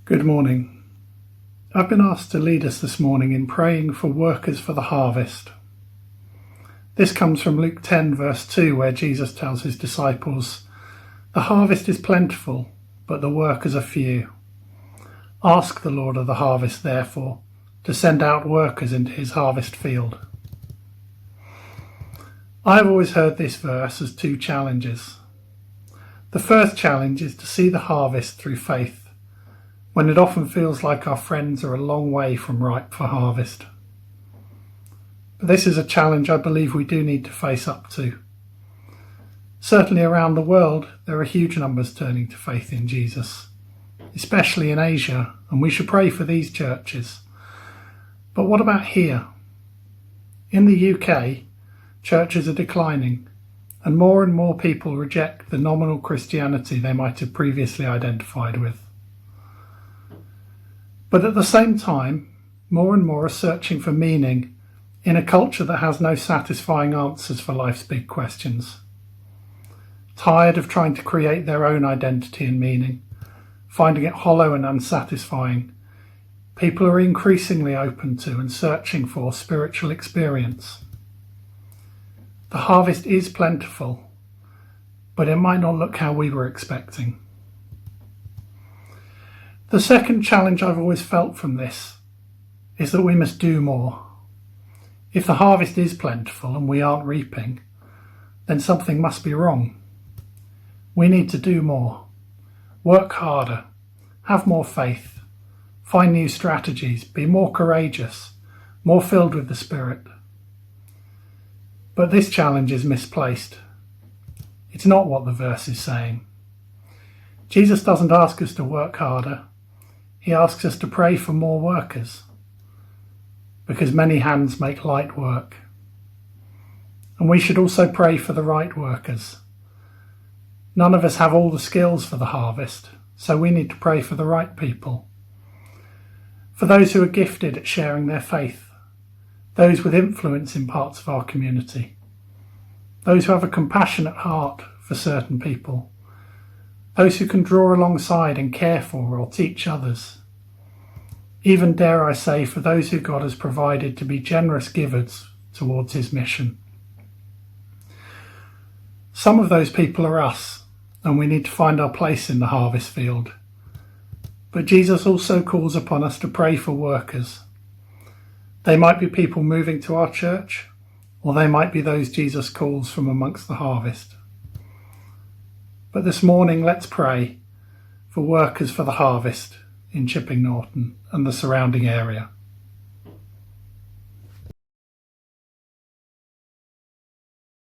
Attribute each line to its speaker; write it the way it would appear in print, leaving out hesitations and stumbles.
Speaker 1: Good morning. I've been asked to lead us this morning in praying for workers for the harvest. This comes from Luke 10 verse 2, where Jesus tells his disciples, "The harvest is plentiful, but the workers are few. Ask the Lord of the harvest, therefore, to send out workers into his harvest field." I've always heard this verse as two challenges. The first challenge is to see the harvest through faith, when it often feels like our friends are a long way from ripe for harvest. But this is a challenge I believe we do need to face up to. Certainly around the world, there are huge numbers turning to faith in Jesus, especially in Asia, and we should pray for these churches. But what about here? In the UK, churches are declining, and more people reject the nominal Christianity they might have previously identified with. But at the same time, more and more are searching for meaning in a culture that has no satisfying answers for life's big questions. Tired of trying to create their own identity and meaning, finding it hollow and unsatisfying, people are increasingly open to and searching for spiritual experience. The harvest is plentiful, but it might not look how we were expecting. The second challenge I've always felt from this is that we must do more. If the harvest is plentiful and we aren't reaping, then something must be wrong. We need to do more, work harder, have more faith, find new strategies, be more courageous, more filled with the Spirit. But this challenge is misplaced. It's not what the verse is saying. Jesus doesn't ask us to work harder. He asks us to pray for more workers, because many hands make light work. And we should also pray for the right workers. None of us have all the skills for the harvest, so we need to pray for the right people. For those who are gifted at sharing their faith, those with influence in parts of our community, those who have a compassionate heart for certain people, those who can draw alongside and care for or teach others. Even, dare I say, for those who God has provided to be generous givers towards his mission. Some of those people are us, and we need to find our place in the harvest field. But Jesus also calls upon us to pray for workers. They might be people moving to our church, or they might be those Jesus calls from amongst the harvest. But this morning, let's pray for workers for the harvest in Chipping Norton and the surrounding area.